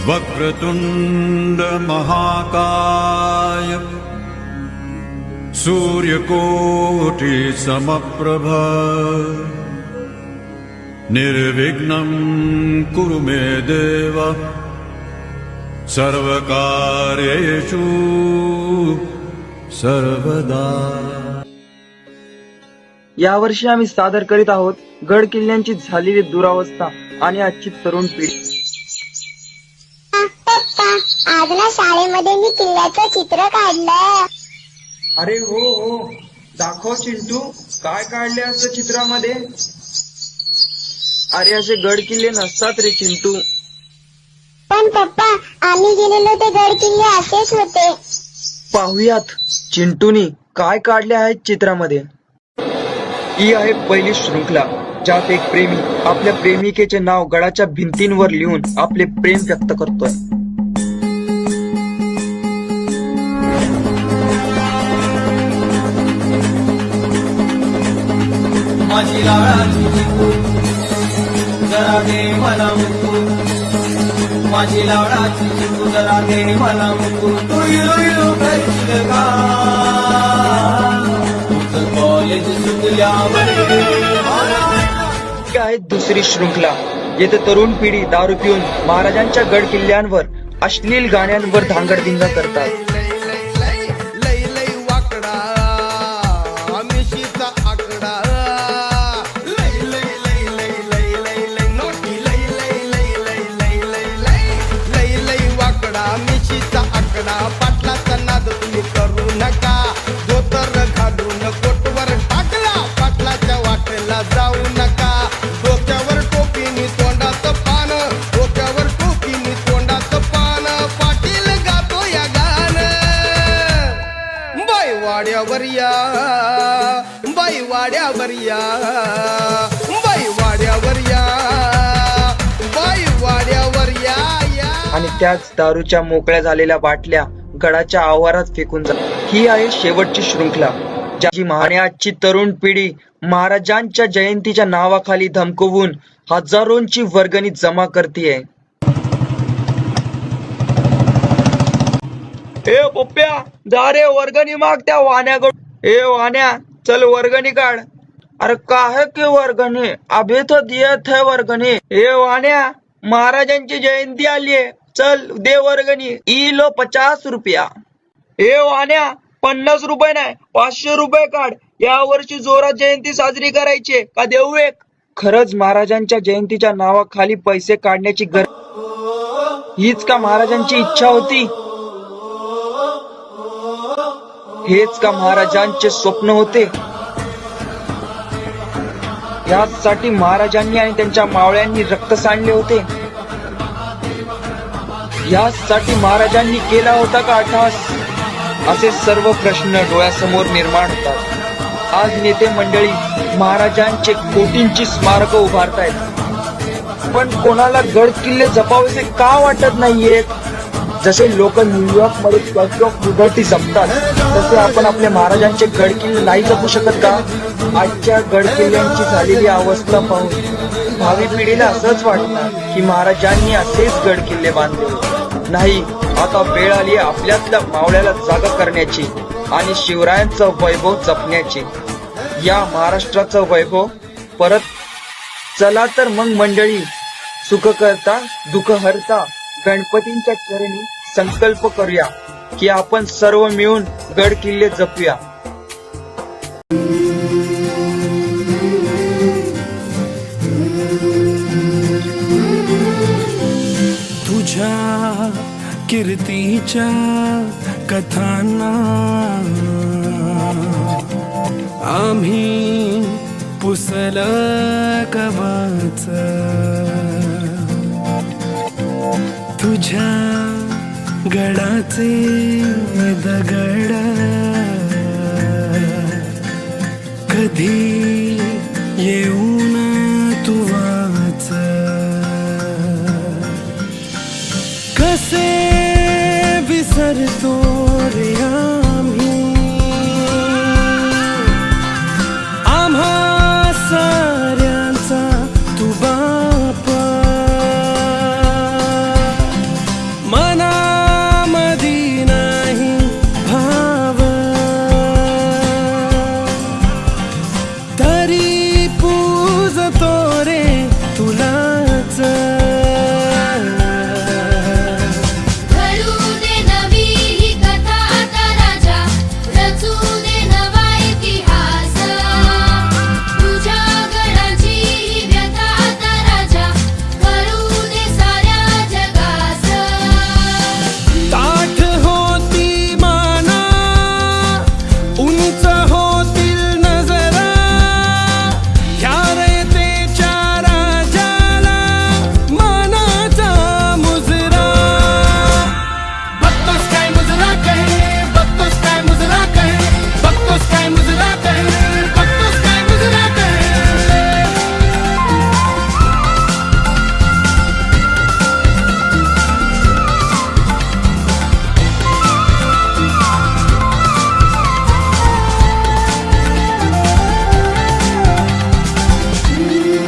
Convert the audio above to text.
वक्रतुंड महाकाय सूर्यकोटि समप्रभ निर्विघ्नं कुरु मे देव सर्वकार्येषु सर्वदा। यावर्षी आम्ही सादर करीत आहोत गड किल्ल्यांची झालेली दुरावस्था आणि आजची तरुण पिढी। पप्पा, आज ना शाळेमध्ये मी किल्ल्याचं चित्र काढलं। अरे हो, दाखव चिंटू, काय काढले असं चित्रामध्ये? अरे असे गड किल्ले नसतात रे चिंटू। पण पप्पा, आम्ही गेलेलो ते गड किल्ले असेच होते। पाहुयात चिंटूनी काय काढले आहेत चित्रामध्ये। ही आहे पहिली शृंखला, ज्यात एक प्रेमी आपल्या प्रेमिकेचे नाव गडाच्या भिंतींवर लिहून आपले प्रेम व्यक्त करतोय। माझी लाडाची चिंटू जरा दे मला मुकू, माझी लाडाची चिंटू जरा दे मला मुकू, तू हिरो हिरो करशील का कॉलेज सुटल्यावर। आहे दुसरी शृंखला, येथे तरुण पिढी दारू पिऊन महाराजांच्या गड किल्ल्यांवर अश्लील गाण्यांवर धांगडधिंगा करतात। पाटलाचा नाद तुम्ही करू नका, धोतर घालून कोटवर टाकला, पाटलाच्या वाटेला जाऊ नका, डोक्यावर टोपीनी तोंडाचं पान, डोक्यावर टोपीनी तोंडाचं पान, पाटील गातो या गाणं। बाई वाड्यावर या, बाई वाड्यावर या, बाई वाड्यावर या, बाई वाड्यावर या। आणि त्याच दारूच्या मोकळ्या झालेल्या बाटल्या गडाच्या आवारात फेकून जातात। ही आहे शेवटची शृंखला, ज्याची आजची तरुण पिढी महाराजांच्या जयंतीच्या नावाखाली धमकवून हजारोंची वर्गणी जमा करतेय। ए पप्प्या, जा रे वर्गणी माग त्या वाण्याकडून। ए वाण्या, चल वर्गणी काढ। अरे काहे की वर्गणी, अभी तो दियत है वर्गणी। ए वाण्या, महाराजांची जयंती आलीये, चल दे वर्गणी। इलो 50 रुपया। ए वाण्या, 50 रुपये नाही, 500 रुपये काढ। या वर्षी जोरात जयंती साजरी करायची का देऊ एक? खरंच महाराजांच्या जयंतीच्या नावाखाली पैसे काढण्याची गरज हीच का महाराजांची इच्छा होती? हेच का महाराजांचे स्वप्न होते? यासाठी महाराजांनी आणि त्यांच्या मावळ्यांनी रक्त सांडले होते? यासाठी महाराजांनी केला होता का अट्टहास? असे सर्व प्रश्न डोळ्यासमोर निर्माण होतात। आज नेते मंडळी महाराजांचे कोटींची स्मारक उभारतायत, पण कोणाला गड किल्ले जपावेसे का वाटत नाहीयेत? जसे लोक न्यूयॉर्क मध्ये स्टॅच्यू ऑफ लिबर्टी जपतात, तसे आपण आपल्या महाराजांचे गड किल्ले नाही जपू शकत का? आजच्या गड किल्ल्यांची झालेली अवस्था पाहून भावी पिढीला असंच वाटणार की महाराजांनी असेच गड किल्ले बांधले नाही। आता वेळ आली आपल्यातल्या मावळ्याला जागा करण्याची आणि शिवरायांचं वैभव जपण्याची, या महाराष्ट्राचं वैभव परत। चला तर मग मंडळी, सुख करता दुःख हरता गणपतींच्या चरणी संकल्प करूया की आपण सर्व मिळून गड किल्ले जपूया। तुझ्या कीर्तीच्या कथांना आम्ही पुसल कवच, तुझ्या गडाचे दगड कधी येऊन तू वाच, कसे विसरतो रे